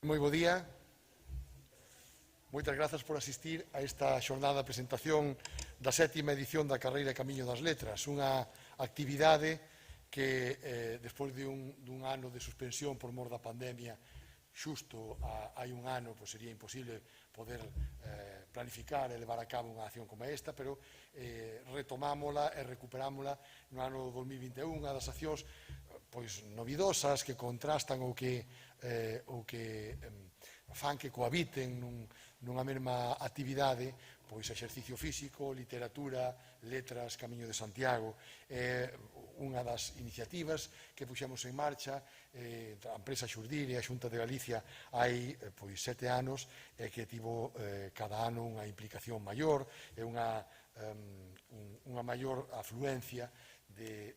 Moi bo día. Moitas grazas por asistir a esta xornada de presentación da 7ª edición da Carreira Camiño das Letras, unha actividade que, despois dun ano de suspensión por mor da pandemia, xusto hai un ano, sería imposible poder planificar e levar a cabo unha acción como esta, pero retomámola e recuperámola no ano 2021, unha das accións novidosas que contrastan ou que fan que cohabiten nunha mesma actividade, exercicio físico, literatura, letras, Camiño de Santiago. É unha das iniciativas que puxemos en marcha a empresa Xurdir e a Xunta de Galicia hai 7 anos e que tivo cada ano unha implicación maior e unha maior afluencia de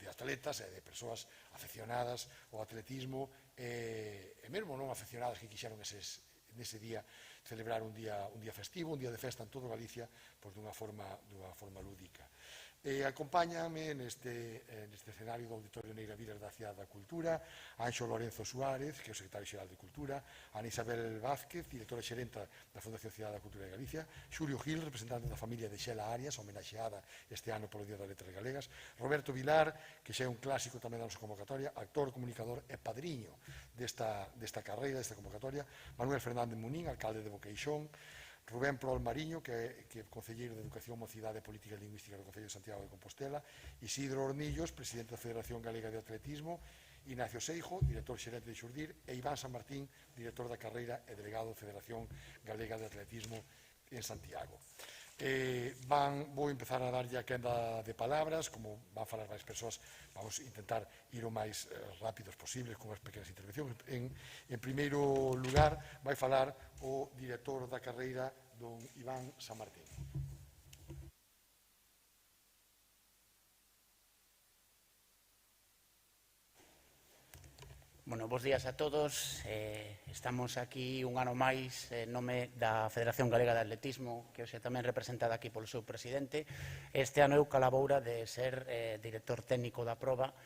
atletas e de persoas afeccionadas ao atletismo e mesmo non afeccionadas que quixeron nese día celebrar un día festivo, un día de festa en toda Galicia dunha forma lúdica. Acompáñame neste escenario do Auditorio Neira Vilas da Cidade da Cultura Anxo Lorenzo Suárez, que é o secretario xeral de Cultura, Ana Isabel Vázquez, directora xerenta da Fundación Cidade da Cultura de Galicia, Xulio Gil, representante da familia de Xela Arias, homenaxeada este ano polo Día das Letras Galegas, Roberto Vilar, que xa é un clásico tamén da nosa convocatoria, actor, comunicador e padriño desta carreira, desta convocatoria, Manuel Fernández Munín, alcalde de Boqueixón, Rubén Prol Mariño, que é concelleiro de Educación, Mocidade e Política Lingüística do Concello de Santiago de Compostela, Isidro Hornillos, presidente da Federación Galega de Atletismo, Ignacio Seijo, director xerente de Xurdir, e Iván San Martín, director da carreira e delegado da Federación Galega de Atletismo en Santiago. Vou empezar a darlle a quenda de palabras, como van falar máis persoas, vamos intentar ir o máis rápidos posibles con as pequenas intervencións. En primeiro lugar, vai falar o director da carreira, don Iván San Martín. Bueno, bos días a todos. Estamos aquí un ano máis en nome da Federación Galega de Atletismo, que hoxe tamén representada aquí polo seu presidente. Este ano eu calaboura de ser director técnico da proba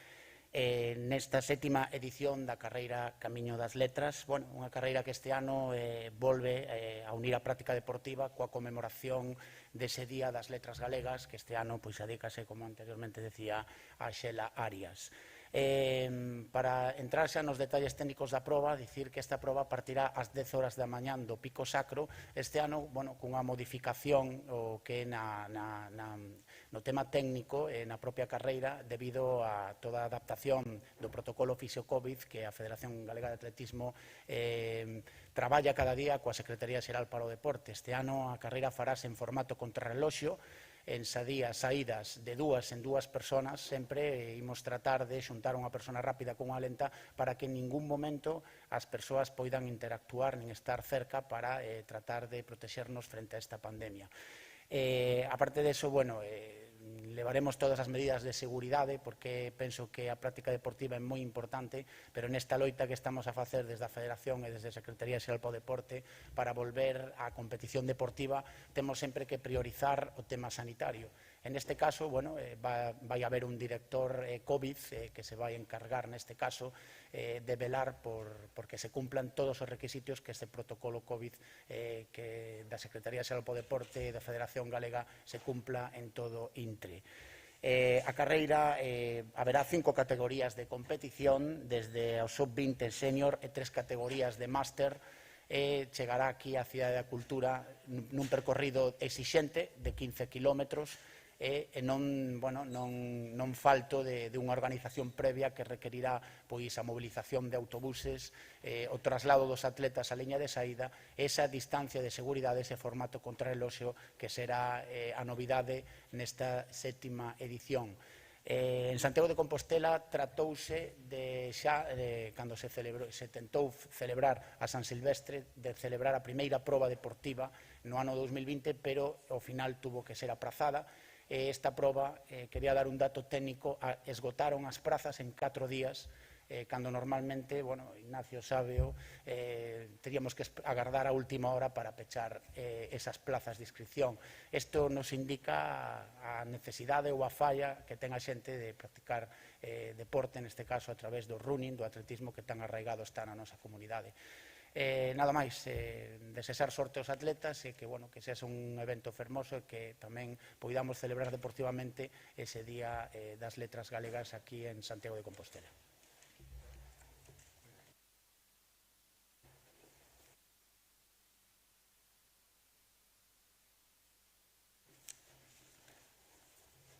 nesta 7ª edición da carreira Camiño das Letras, unha carreira que este ano volve a unir a práctica deportiva coa conmemoración dese Día das Letras Galegas, que este ano adícase, como anteriormente decía, a Xela Arias. Para entrar xa nos detalles técnicos da proba, dicir que esta proba partirá ás 10 horas da mañán do pico sacro, este ano cunha modificación que é no tema técnico na propia carreira debido a toda a adaptación do protocolo Fixio-Covid que a Federación Galega de Atletismo traballa cada día coa Secretaría Xeral para o Deporte. Este ano a carreira farase en formato contrarreloxo, en saídas de dúas en dúas personas, sempre imos tratar de xuntar unha persona rápida cunha lenta para que en ningún momento as persoas poidan interactuar nin estar cerca para tratar de protexernos frente a esta pandemia. Aparte de eso, levaremos todas as medidas de seguridade porque penso que a práctica deportiva é moi importante, pero nesta loita que estamos a facer desde a Federación e desde a Secretaría Xeral para o Deporte para volver á competición deportiva temos sempre que priorizar o tema sanitario. En este caso, vai haber un director COVID que se vai encargar neste caso de velar por que se cumplan todos os requisitos que este protocolo COVID que da Secretaría Xeral para o Deporte e da Federación Galega se cumpla en todo intre. A carreira haberá 5 categorías de competición, desde o sub-20 senior e 3 categorías de máster, chegará aquí á Cidade da Cultura nun percorrido exixente de 15 kilómetros e non falto de unha organización previa que requerirá a mobilización de autobuses, o traslado dos atletas á liña de saída, esa distancia de seguridade, ese formato contrarreloxo que será a novidade nesta 7ª edición. En Santiago de Compostela tratouse cando se tentou celebrar a San Silvestre, de celebrar a primeira proba deportiva no ano 2020, pero ao final tuvo que ser aprazada. Esta proba, quería dar un dato técnico, esgotaron as prazas en 4 días cando normalmente, bueno, Ignacio sábeo, teríamos que agardar a última hora para pechar esas plazas de inscripción. Isto nos indica a necesidade ou a falla que ten a xente de practicar deporte, neste caso a través do running, do atletismo que tan arraigado está na nosa comunidade. Nada máis, desexar sorte aos atletas e que, bueno, que sexa un evento fermoso e que tamén poidamos celebrar deportivamente ese Día das Letras Galegas aquí en Santiago de Compostela.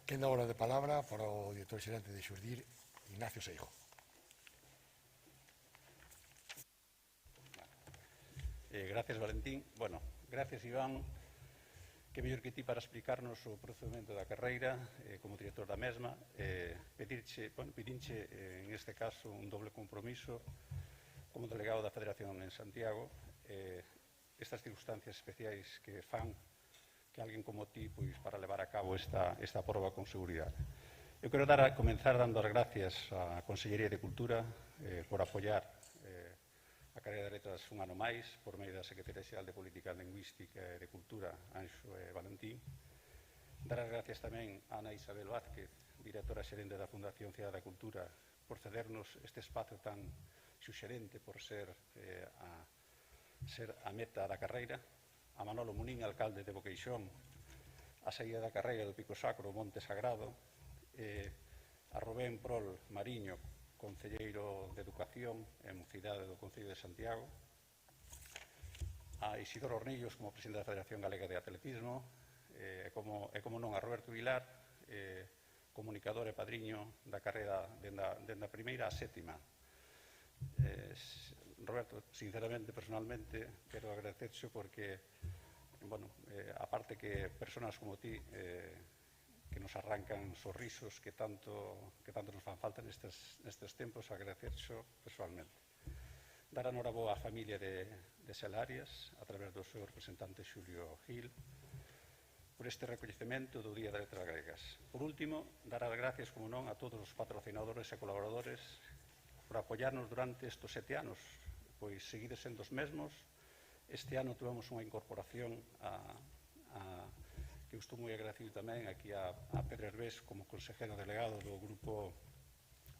Quenda hora de palabra para o director xerente de Xurdir, Ignacio Seijo. Gracias, Valentín. Bueno, gracias, Iván. Que mellor que ti para explicarnos o procedimento da carreira como director da mesma. Pedinche, en este caso, un doble compromiso como delegado da Federación en Santiago. Estas circunstancias especiais que fan que alguén como ti, pois, para levar a cabo esta proba con seguridade. Eu quero comenzar dando as gracias á Consellería de Cultura por apoiar a carreira de letras un ano máis, por medio da Secretaría Xeral de Política Lingüística e de Cultura, Anxo e Valentín. Dar as gracias tamén a Ana Isabel Vázquez, directora xerente da Fundación Cidade da Cultura, por cedernos este espazo tan suxerente por ser a meta da carreira. A Manolo Munín, alcalde de Boqueixón, a saída da carreira do Pico Sacro, Monte Sagrado, a Rubén Prol Mariño, concelleiro de Educación e Mocidade do Concello de Santiago, a Isidoro Hornillos como presidente da Federación Galega de Atletismo, e como non a Roberto Vilar, comunicador e padriño da carreira dende a primeira á sétima. Roberto, sinceramente, personalmente, quero agradecerxo porque, bueno, aparte que personas como ti que nos arrancan sorrisos que tanto nos fan falta nestes tempos, agradecerxo personalmente. Dar a noraboa á familia de Selarias, a través do seu representante Xulio Gil, por este recoñecemento do Día das Letras Galegas. Por último, dar as gracias, como non, a todos os patrocinadores e colaboradores por apoiarnos durante estes 7 anos, pois seguides sendo os mesmos. Este ano tivemos unha incorporación que eu estou moi agradecido tamén aquí a Pedro Herbés como consejero delegado do grupo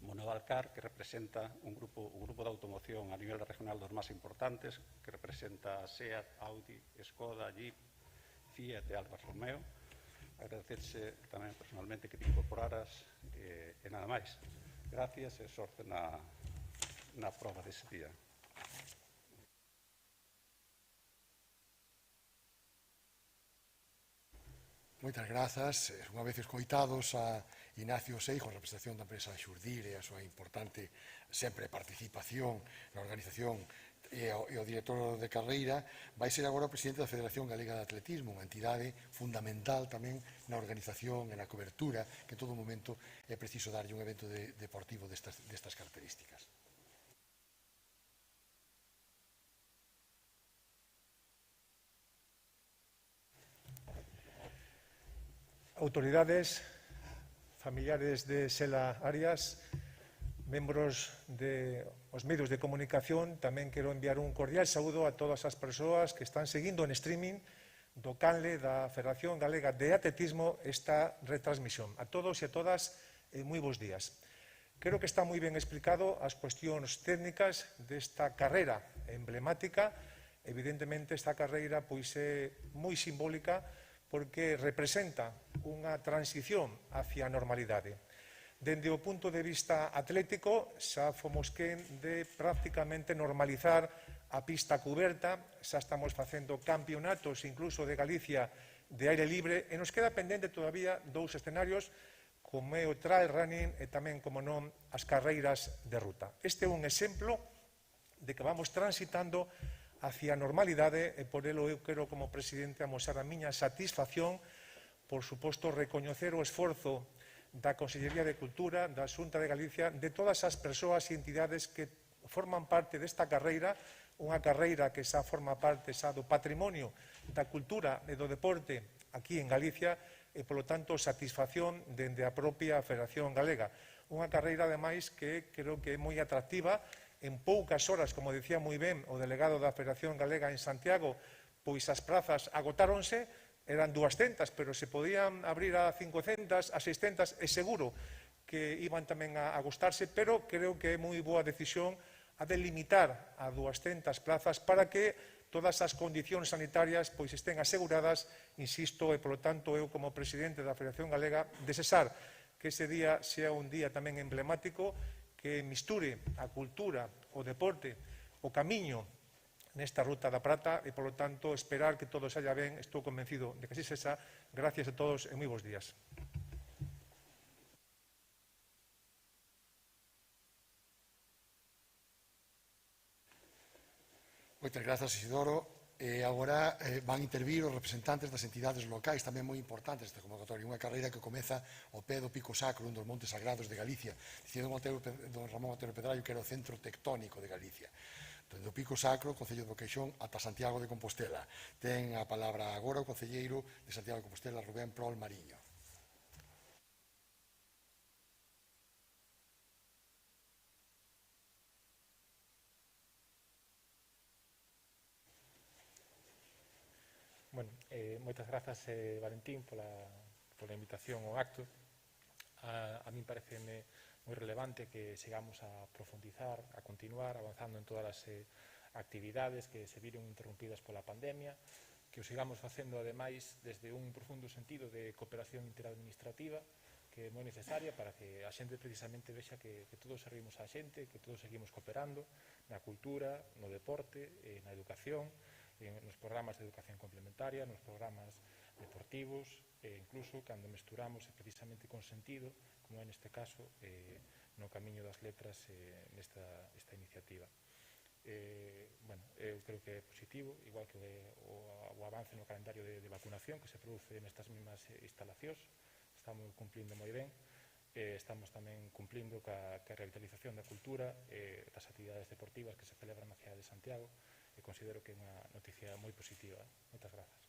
Monavalcar, que representa o grupo de automoción a nivel regional dos máis importantes, que representa SEAT, Audi, Skoda, Jeep, Fiat e Alfa Romeo. Agradecerse tamén personalmente que te incorporaras e nada máis. Gracias e sorte na prova dese día. Moitas grazas. Unha vez escoitados a Ignacio Seijo, en representación da empresa Xurdir e a súa importante sempre participación na organización e o director de carreira, vai ser agora o presidente da Federación Galega de Atletismo, unha entidade fundamental tamén na organización e na cobertura que en todo momento é preciso darlle un evento deportivo destas características. Autoridades, familiares de Sela Arias, membros dos medios de comunicación, tamén quero enviar un cordial saúdo a todas as persoas que están seguindo en streaming do canle da Federación Galega de Atletismo esta retransmisión. A todos e a todas, moi bons días. Creo que está moi ben explicado as cuestións técnicas desta carreira emblemática. Evidentemente, esta carreira pois é moi simbólica porque representa unha transición hacia a normalidade. Dende o punto de vista atlético, xa fomos quen de prácticamente normalizar a pista cuberta, xa estamos facendo campeonatos incluso de Galicia de aire libre e nos queda pendente todavía 2 escenarios como é o trail running e tamén, como non, as carreiras de ruta. Este é un exemplo de que vamos transitando hacia a normalidade e por elo eu quero como presidente amosar a miña satisfacción, por suposto recoñecer o esforzo da Consellería de Cultura, da Xunta de Galicia, de todas as persoas e entidades que forman parte desta carreira, unha carreira que xa forma parte xa do patrimonio da cultura e do deporte aquí en Galicia e, polo tanto, satisfacción dende a propia Federación Galega. unha carreira, ademais, que creo que é moi atractiva. En poucas horas, como decía moi ben o delegado da Federación Galega en Santiago, pois as prazas agotáronse, eran 200, pero se podían abrir a 500, a 600, é seguro que iban tamén a gustarse, pero creo que é moi boa decisión a de limitar a 200 plazas para que todas as condicións sanitarias pois estén aseguradas, insisto, e polo tanto eu como presidente da Federación Galega desexar que ese día sea un día tamén emblemático, que misture a cultura, o deporte, o camiño nesta Ruta da Prata e, polo tanto, esperar que todo saia ben. Estou convencido de que así sexa. Gracias a todos e moi bons días. Moitas grazas, Isidoro. Agora van intervir os representantes das entidades locais, tamén moi importantes desta convocatoria. Unha carreira que comeza ao pé do Pico Sacro, un dos montes sagrados de Galicia. Dicía don Ramón Otero Pedrallo que era o centro tectónico de Galicia. Do Pico Sacro, Concello de Boqueixón, ata Santiago de Compostela. Ten a palabra agora o concelleiro de Santiago de Compostela, Rubén Prol Mariño. Bueno, moitas grazas, Valentín, pola invitación ao acto. A min pareceme moi relevante que sigamos a profundizar, a continuar avanzando en todas as actividades que se viron interrompidas pola pandemia, que o sigamos facendo, ademais, desde un profundo sentido de cooperación interadministrativa, que é moi necesaria para que a xente precisamente vexa que todos servimos á xente, que todos seguimos cooperando na cultura, no deporte, na educación, nos programas de educación complementaria, nos programas deportivos, e incluso cando mesturamos precisamente con sentido, como é neste caso no camiño das letras nesta iniciativa. Bueno, eu creo que é positivo, igual que o avance no calendario de vacunación que se produce nestas mesmas instalacións, estamos cumplindo moi ben. Estamos tamén cumplindo ca revitalización da cultura e das actividades deportivas que se celebran na cidade de Santiago, e considero que é unha noticia moi positiva. Moitas grazas.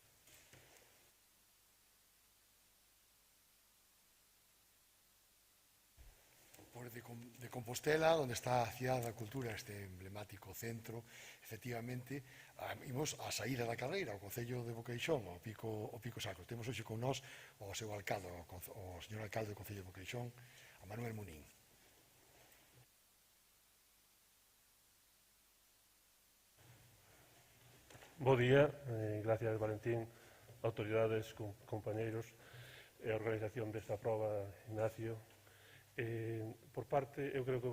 De Compostela, onde está a Cidade da Cultura, este emblemático centro, efectivamente, imos a saída da carreira, ao Concello de Boqueixón, ao Pico Sacro. Temos hoxe con nós o seu alcalde, o señor alcalde do Concello de Boqueixón, a Manuel Munín. Bo día, gracias Valentín, autoridades, compañeiros e a organización desta proba, Ignacio. Por parte, eu creo que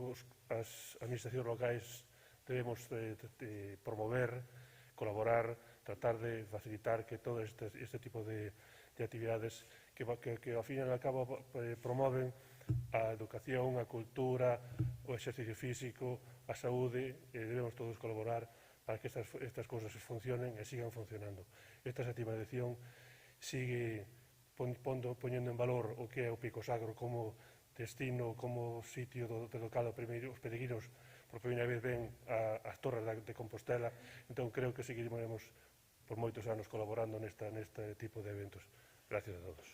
as administracións locais debemos de promover, colaborar, tratar de facilitar que todo este tipo de actividades que ao fin e ao cabo promoven a educación, a cultura, o exercicio físico, a saúde, e debemos todos colaborar para que estas cousas funcionen e sigan funcionando. Esta sétima edición sigue poñendo en valor o que é o Pico Sacro como destino, como sitio de local os peregrinos por primeira vez ven as Torres de Compostela. Entón creo que seguiremos por moitos anos colaborando neste tipo de eventos. Gracias a todos.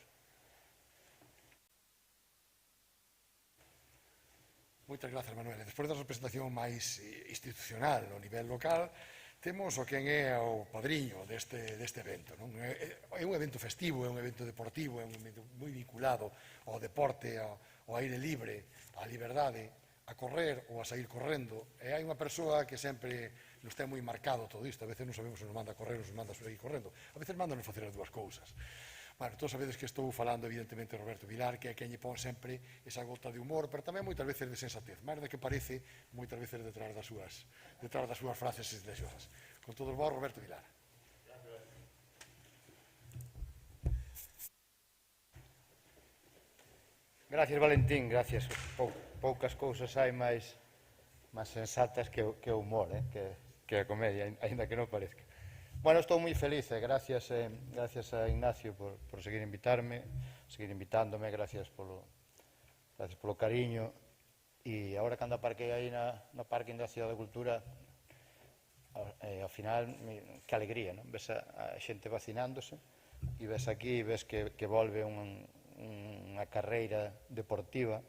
Moitas grazas, Manuel. Despois da representación máis institucional no nivel local, temos o quen é o padriño deste evento. É un evento festivo, é un evento deportivo, é un evento moi vinculado ao deporte, ao aire libre, á liberdade, a correr ou a sair correndo. E hai unha persoa que sempre nos ten moi marcado todo isto. A veces non sabemos se nos manda a correr ou se nos manda a sair correndo. A veces mandanos facer as dúas cousas. Bueno, todos sabedes que estou falando, evidentemente, de Roberto Vilar, que é quen lle pon sempre esa gota de humor, pero tamén moitas veces de sensatez, máis da que parece, moitas veces detrás das súas frases eslexosas. Con todo vos, Roberto Vilar. Gracias, Valentín, gracias. Poucas cousas hai máis sensatas que o humor, que a comedia, aínda que non parezca. Bueno, estou moi feliz, gracias a Ignacio por seguir invitándome, gracias polo cariño. E agora cando aparquei aí no parking da Cidade da Cultura, ao final, que alegría, non? Ves a xente vacinándose e ves aquí, ves que volve unha carreira deportiva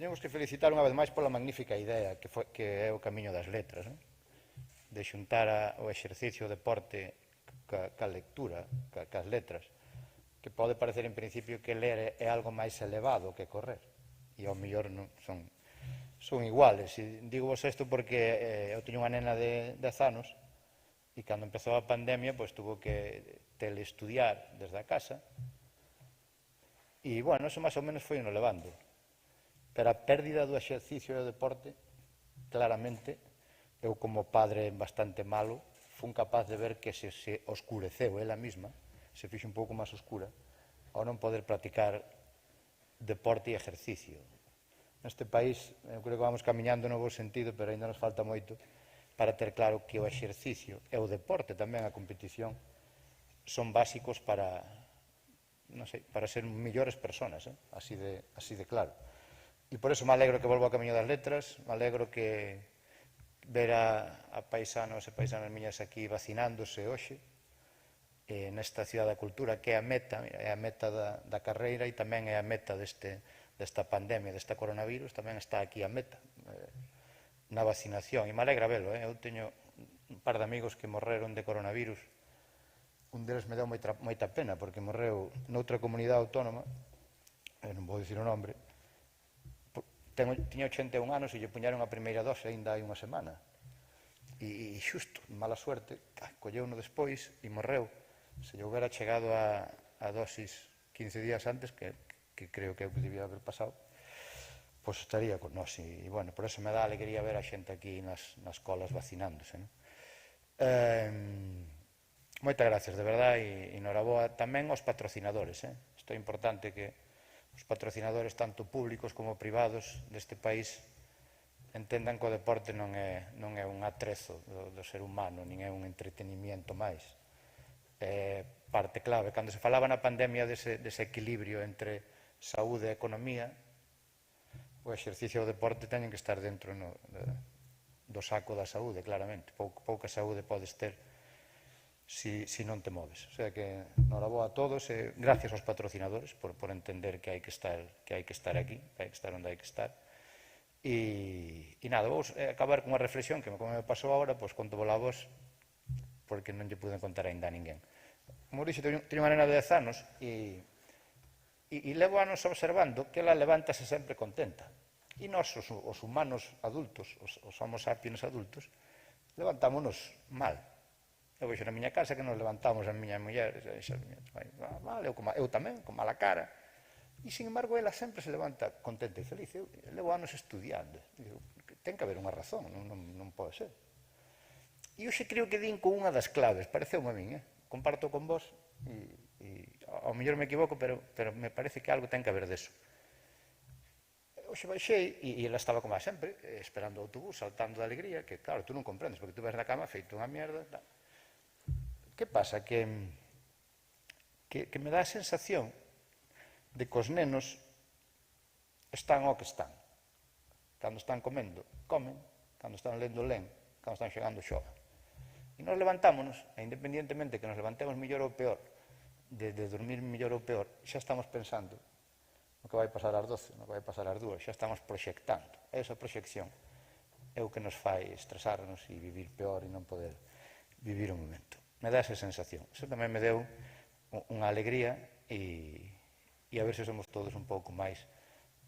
teñemos que felicitar unha vez máis pola magnífica idea que é o Camiño das Letras, non? De xuntar o exercicio, o deporte ca lectura, cas letras, que pode parecer en principio que ler é algo máis elevado que correr, e ao mellor non son iguales. E digo vos isto porque eu teño unha nena de 10 anos e cando empezou a pandemia tuvo que teleestudiar desde a casa e, bueno, eso máis ou menos foi no levando. Pero a pérdida do exercicio e do deporte, claramente, eu como padre bastante malo, fun capaz de ver que se oscureceu ela mesma, se fixe un pouco máis oscura, ao non poder practicar deporte e exercicio. Neste país, eu creo que vamos camiñando no bo sentido, pero ainda nos falta moito para ter claro que o exercicio e o deporte, tamén a competición, son básicos para, non sei, para ser mellores personas, así de claro. E por eso me alegro que volvo ao Camiño das Letras, me alegro que ver a paisanos e paisanas miñas aquí vacinándose hoxe nesta Cidade da Cultura, que é a meta da carreira e tamén é a meta desta pandemia, desta coronavirus, tamén está aquí a meta na vacinación, e me alegra velo. Eu teño un par de amigos que morreron de coronavirus, un deles me deu moita pena porque morreu noutra comunidade autónoma, non vou dicir o nombre. Tiña 81 anos e lle puñaron a primeira dose ainda hai unha semana. E xusto, mala suerte, colleuno despois e morreu. Se lle houbera chegado a dosis 15 días antes, que creo que é o que debía haber pasado, pois estaría con nós. E, bueno, por eso me dá alegría ver a xente aquí nas colas vacinándose. Moitas gracias, de verdade, e noraboa tamén aos patrocinadores. Isto é importante que os patrocinadores, tanto públicos como privados deste país, entendan que o deporte non é un atrezo do ser humano, nin é un entretenimiento máis. É parte clave. Cando se falaba na pandemia dese equilibrio entre saúde e economía, o exercicio e o deporte teñen que estar dentro do saco da saúde, claramente. Pouca saúde podes ter si non te moves. O sea que, noraboa a todos, gracias aos patrocinadores por entender que hai que estar aquí, que hai que estar onde hai que estar. E nada, vou acabar con unha reflexión que como me pasou agora, pois conto vola a vos, porque non lle pude contar ainda a ninguén. Como dixo, teño unha nena de 10 anos e levo anos observando que ela levántase sempre contenta. E nós, os humanos adultos, os homo sapiens adultos, levantámonos mal. Eu vexo na miña casa que nos levantamos a miña muller, eu tamén, con mala cara. E, sin embargo, ela sempre se levanta contenta e feliz. Eu levo anos estudiando. Ten que haber unha razón, non pode ser. E hoxe creo que din con unha das claves, pareceume a min, comparto con vos, e ao mellor me equivoco, pero me parece que algo ten que haber deso. Hoxe baixei, e ela estaba como a sempre, esperando o autobús, saltando de alegría, que claro, tú non comprendes, porque tú ves na cama feito unha mierda, tal. Que pasa? Que me dá a sensación de que os nenos están ao que están. Cando están comendo, comen. Cando están lendo, len. Cando están xogando, xogan. E nos levantámonos, e independientemente que nos levantemos mellor ou peor, de dormir mellor ou peor, xa estamos pensando no que vai pasar ás 12, no que vai pasar ás 2, xa estamos proxectando. Esa proxección é o que nos fai estresarnos e vivir peor e non poder vivir o momento. Me dá esa sensación. Eso tamén me deu unha alegría e a ver se somos todos un pouco máis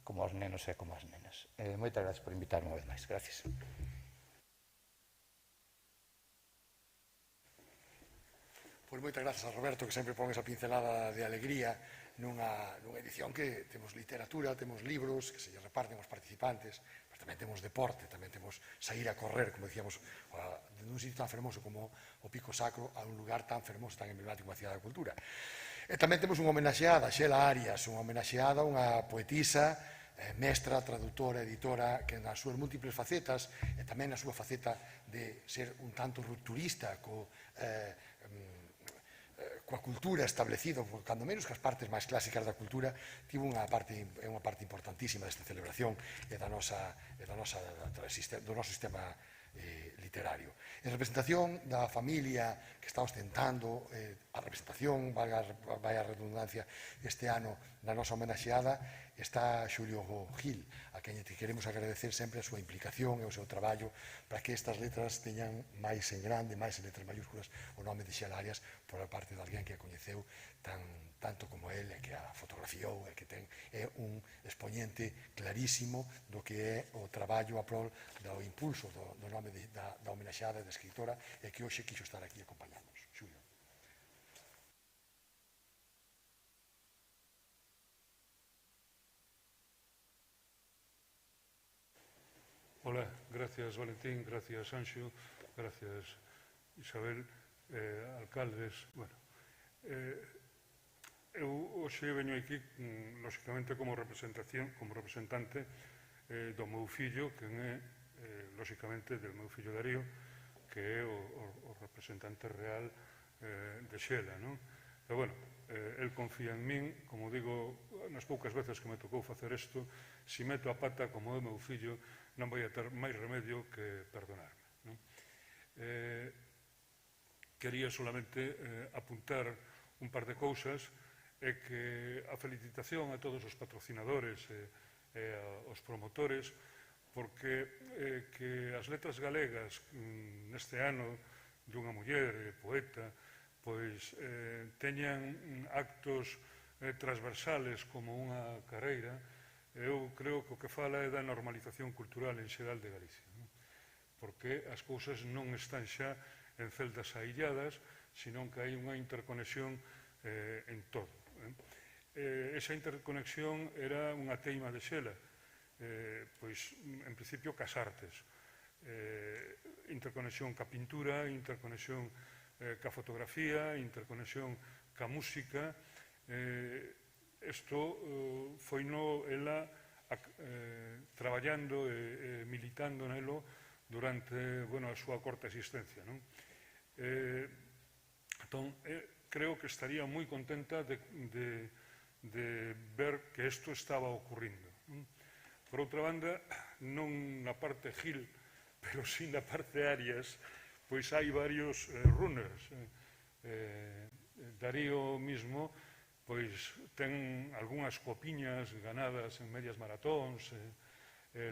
como os nenos e como as nenas. Moitas gracias por invitarme unha vez máis. Gracias. Pois moitas grazas a Roberto, que sempre pon esa pincelada de alegría nunha edición que temos literatura, temos libros que se lle reparten aos participantes, pero tamén temos deporte, tamén temos sair a correr, como decíamos, dun sitio tan fermoso como o Pico Sacro a un lugar tan fermoso, tan emblemático como a Cidade da Cultura. E tamén temos unha homenaxeada, Xela Arias, unha homenaxeada, unha poetisa, mestra, traductora, editora, que nas súas múltiples facetas, e tamén na súa faceta de ser un tanto rupturista coa cultura establecida, cando menos que as partes máis clásicas da cultura, tivo unha parte importantísima desta celebración e do noso sistema literario. En representación da familia que está ostentando a representación, vai a redundancia, este ano da nosa homenaxeada, está Xulio Gil, a quen queremos agradecer sempre a súa implicación e o seu traballo para que estas letras teñan máis en grande, máis en letras mayúsculas, o nome de Xela Arias por a parte de alguén que a coñeceu tanto como el, e que a fotografiou, e que é un expoñente clarísimo do que é o traballo a prol do impulso do nome da homenaxeada e da escritora, e que hoxe quixo estar aquí acompañándonos. Xulio. Hola, gracias Valentín, gracias Anxo, gracias Isabel, alcaldes. Bueno, eu hoxe veño aquí, lóxicamente, como representante do meu fillo, que é, lóxicamente, del meu fillo Darío, que é o representante real de Xela, non? Pero, bueno, el confía en min, como digo, nas poucas veces que me tocou facer isto, si meto a pata como é o meu fillo, non vai a ter máis remedio que perdonarme, non? Quería solamente apuntar un par de cousas, e que a felicitación a todos os patrocinadores e aos promotores, porque que as letras galegas neste ano dunha muller poeta pois teñan actos transversales como unha carreira. Eu creo que o que fala é da normalización cultural en xeral de Galicia, porque as cousas non están xa en celdas ailladas, senón que hai unha interconexión en todo. Esa interconexión era unha teima de Xela, pois, en principio, cas artes. Interconexión ca pintura, interconexión ca fotografía, interconexión ca música. Isto foi ela traballando e militando nelo durante a súa corta existencia. Entón, creo que estaría moi contenta de ver que isto estaba ocurrindo. Por outra banda, non na parte Gil, pero sí na parte Arias, pois hai varios runners. Darío mismo pois ten algunhas copiñas ganadas en medias maratóns,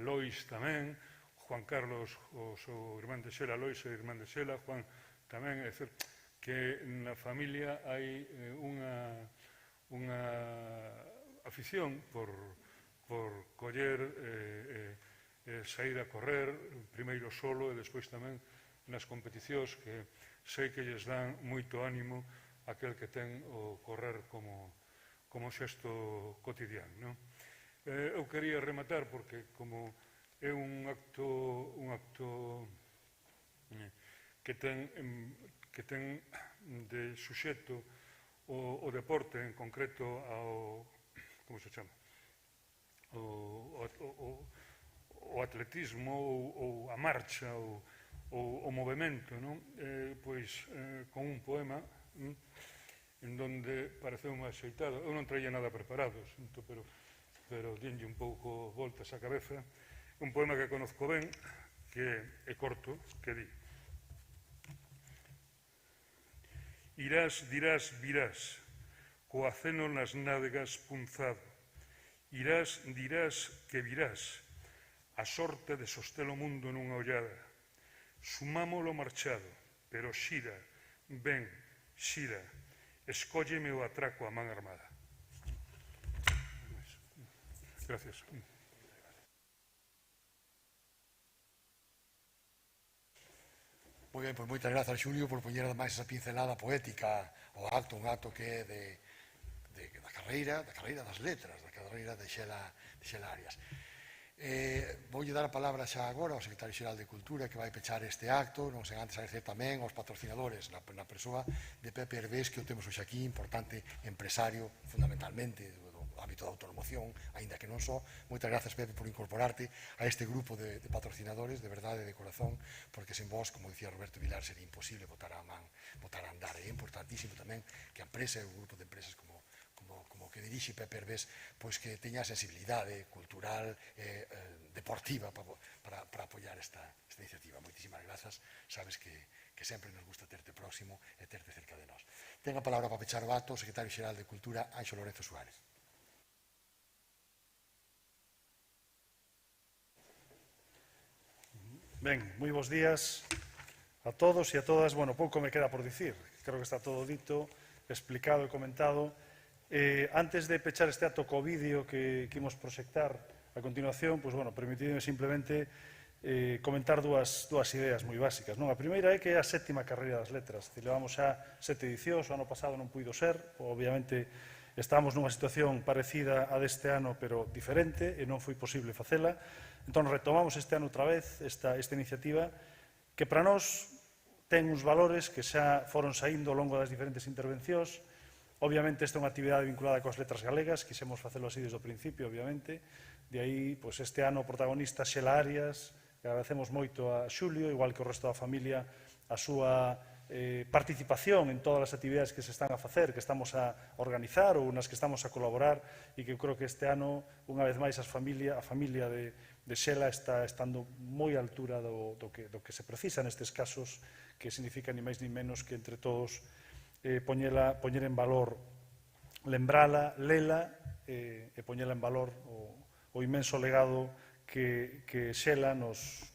Lois tamén, Juan Carlos, o seu irmán de Xela, Lois é irmán de Xela, Juan tamén, é dicir, que na familia hai unha afición por coller e sair a correr, primeiro solo e despois tamén nas competicións, que sei que lles dan moito ánimo aquel que ten o correr como xesto cotidiano. Eu quería rematar porque como é un acto que ten de suxeto o deporte, en concreto ao, como se chama, o atletismo ou a marcha ou o movimento, pois con un poema en donde pareceu máis axeitado. Eu non traía nada preparado, pero dinlle un pouco voltas á cabeza. Un poema que conozco ben, que é corto, que di: Irás, dirás, virás, co aceno nas nádegas punzado. Irás, dirás que virás, a sorte de soster o mundo nunha ollada. Sumámolo marchado, pero xira, ven, xira, escólleme o atraco a man armada. Gracias. Moi ben, pois moitas grazas, Xulio, por poñer ademais esa pincelada poética ao acto, un acto que é da carreira das letras, da carreira de Xela Arias. Voulle dar a palabra xa agora ao secretario xeral de Cultura, que vai pechar este acto, non sen antes agradecer tamén aos patrocinadores na persoa de Pepe Hervés, que o temos hoxe aquí, importante empresario, fundamentalmente do ámbito da autonomoción, aínda que non só. Moitas grazas, Pepe, por incorporarte a este grupo de patrocinadores, de verdade, de corazón, porque sen vos, como dicía Roberto Vilar, sería imposible botar a andar. É importantísimo tamén que a empresa e o grupo de empresas como como que dirixe Pepe Herbés, pois que teña sensibilidade cultural, deportiva para apoiar esta iniciativa. Moitísimas grazas, sabes que sempre nos gusta terte próximo e terte cerca de nós. Ten a palabra para pechar o acto o secretario xeral de Cultura, Anxo Lorenzo Suárez. Ben, moi bons días a todos e a todas. Bueno, pouco me queda por dicir. Creo que está todo dito, explicado e comentado. Antes de pechar este acto co vídeo que imos proxectar a continuación, pues, bueno, permitidme simplemente comentar dúas ideas moi básicas. Non? A primeira é que é a 7ª carreira das letras. Levamos xa 7 edicións, o ano pasado non puido ser, obviamente estamos nunha situación parecida a deste ano, pero diferente, e non foi posible facela. Entón, retomamos este ano outra vez esta iniciativa que para nós ten uns valores que xa foron saindo ao longo das diferentes intervencións. Obviamente, esta é unha actividade vinculada coas letras galegas, quixemos facelo así desde o principio, obviamente. De aí, pois, este ano, o protagonista Xela Arias, que agradecemos moito a Xulio, igual que o resto da familia, a súa participación en todas as actividades que se están a facer, que estamos a organizar ou nas que estamos a colaborar, e que eu creo que este ano, unha vez máis, a familia de Xela está estando moi á altura do que se precisa nestes casos, que significa ni máis ni menos que entre todos poñer en valor, lembrala, lela e poñela en valor o inmenso legado que Xela nos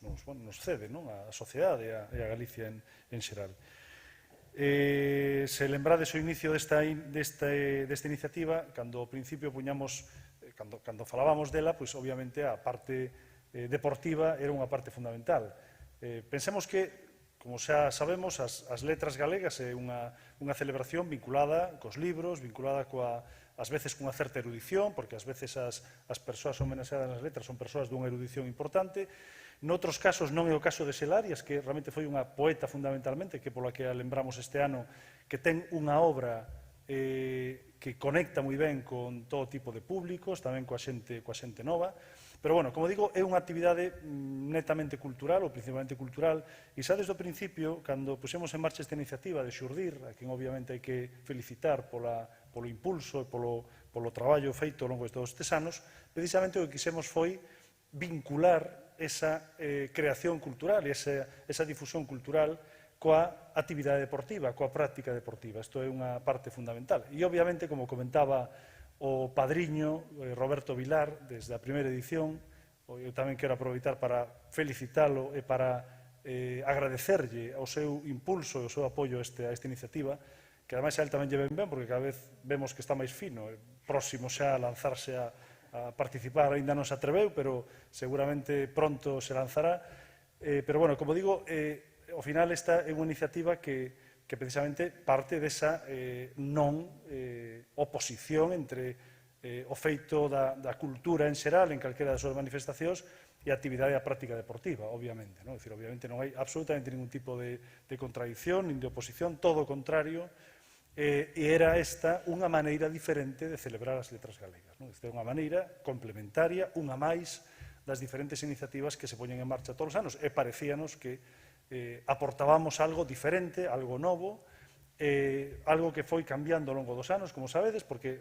cede, non? A sociedade e a Galicia en xeral. Se lembrades o inicio desta iniciativa, cando ao principio puñamos, cando falábamos dela, pois obviamente a parte deportiva era unha parte fundamental. Pensemos que, como xa sabemos, as letras galegas é unha celebración vinculada cos libros, vinculada ás veces cunha certa erudición, porque ás veces as persoas homenaxeadas nas letras son persoas dunha erudición importante. Noutros casos non é o caso de Xela Arias, que realmente foi unha poeta fundamentalmente, que pola que a lembramos este ano, que ten unha obra que conecta moi ben con todo tipo de públicos, tamén coa xente nova. Pero, bueno, como digo, é unha actividade netamente cultural, ou principalmente cultural, e xa desde o principio, cando pusemos en marcha esta iniciativa de Xurdir, a quen obviamente hai que felicitar polo impulso e polo traballo feito ao longo de todos estes anos, precisamente o que quixemos foi vincular esa creación cultural e esa difusión cultural coa actividade deportiva, coa práctica deportiva. Isto é unha parte fundamental. E, obviamente, como comentaba o padriño Roberto Vilar, desde a primeira edición, eu tamén quero aproveitar para felicitalo e para agradecerlle o seu impulso e o seu apoio a esta iniciativa, que ademais a él tamén lle ven ben, porque cada vez vemos que está máis fino, próximo xa a lanzarse a participar, aínda non se atreveu, pero seguramente pronto se lanzará. Pero, bueno, como digo, ao final esta é unha iniciativa que precisamente parte desa non oposición entre o feito da cultura en xeral, en calquera das súas manifestacións, e a actividade e a práctica deportiva, obviamente. É dicir, obviamente non hai absolutamente ningún tipo de contradición, nin de oposición, todo o contrario, e era esta unha maneira diferente de celebrar as letras galegas. Esta é unha maneira complementaria, unha máis das diferentes iniciativas que se poñen en marcha todos os anos, e parecíanos que aportábamos algo diferente, algo novo, algo que foi cambiando ao longo dos anos, como sabedes, porque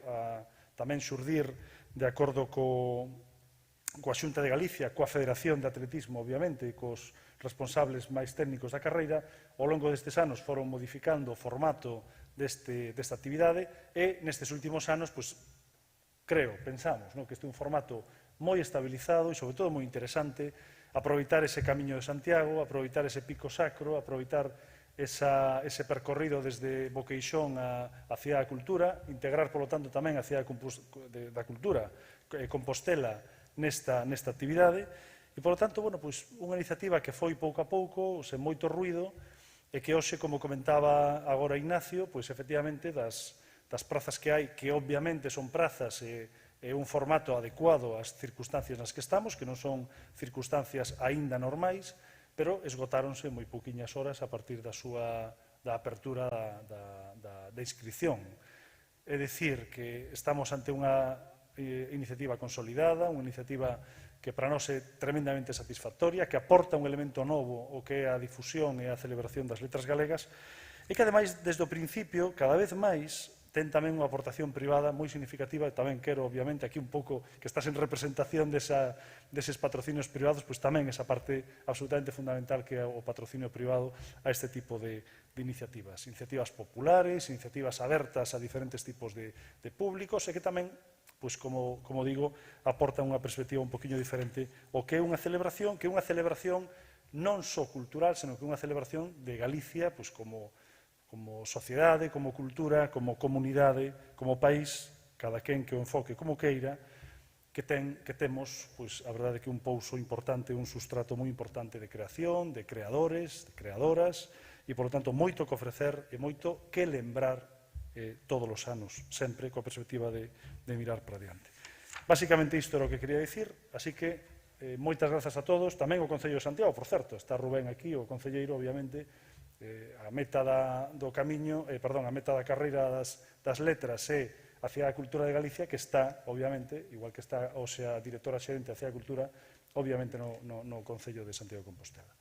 tamén Xurdir, de acordo coa Xunta de Galicia, coa Federación de Atletismo, obviamente, e cos responsables máis técnicos da carreira, ao longo destes anos foron modificando o formato desta actividade e nestes últimos anos, pensamos que este é un formato moi estabilizado e, sobre todo, moi interesante, aproveitar ese camiño de Santiago, aproveitar ese pico sacro, aproveitar ese percorrido desde Boqueixón a Cidade da Cultura, integrar, polo tanto, tamén a Cidade da Cultura, Compostela, nesta actividade, e, polo tanto, unha iniciativa que foi pouco a pouco, sen moito ruido, e que hoxe, como comentaba agora Ignacio, efectivamente, das prazas que hai, que obviamente son prazas e un formato adecuado ás circunstancias nas que estamos, que non son circunstancias aínda normais, pero esgotáronse moi pouquiñas horas a partir da apertura da inscripción. É dicir, que estamos ante unha iniciativa consolidada, unha iniciativa que para nós é tremendamente satisfactoria, que aporta un elemento novo o que é a difusión e a celebración das letras galegas, e que, ademais, desde o principio, cada vez máis, ten tamén unha aportación privada moi significativa, e tamén quero, obviamente, aquí un pouco que estás en representación deses patrocinios privados, pois tamén esa parte absolutamente fundamental que é o patrocinio privado a este tipo de iniciativas. Iniciativas populares, iniciativas abertas a diferentes tipos de públicos e que tamén, pois como digo, aportan unha perspectiva un poquinho diferente o que é unha celebración non só cultural, senón que é unha celebración de Galicia, pois como sociedade, como cultura, como comunidade, como país, cada quen que o enfoque como queira, que temos, pois, a verdade que un pouso importante, un sustrato moi importante de creación, de creadores, de creadoras, e, por lo tanto, moito que ofrecer e moito que lembrar todos os anos, sempre coa perspectiva de mirar para diante. Básicamente isto é o que quería dicir, así que moitas grazas a todos, tamén o Concello de Santiago, por certo, está Rubén aquí, o concelleiro, obviamente, a meta do camiño, a meta da carreira das letras é a Cidade da Cultura de Galicia, que está, obviamente, igual que está hoxe a directora xerente da Cidade da Cultura, obviamente no Concello de Santiago de Compostela.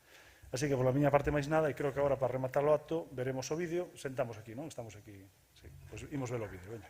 Así que, pola miña parte, máis nada, e creo que agora, para rematar o acto, veremos o vídeo, sentamos aquí, non? Estamos aquí, sí, pois imos ver o vídeo, veña.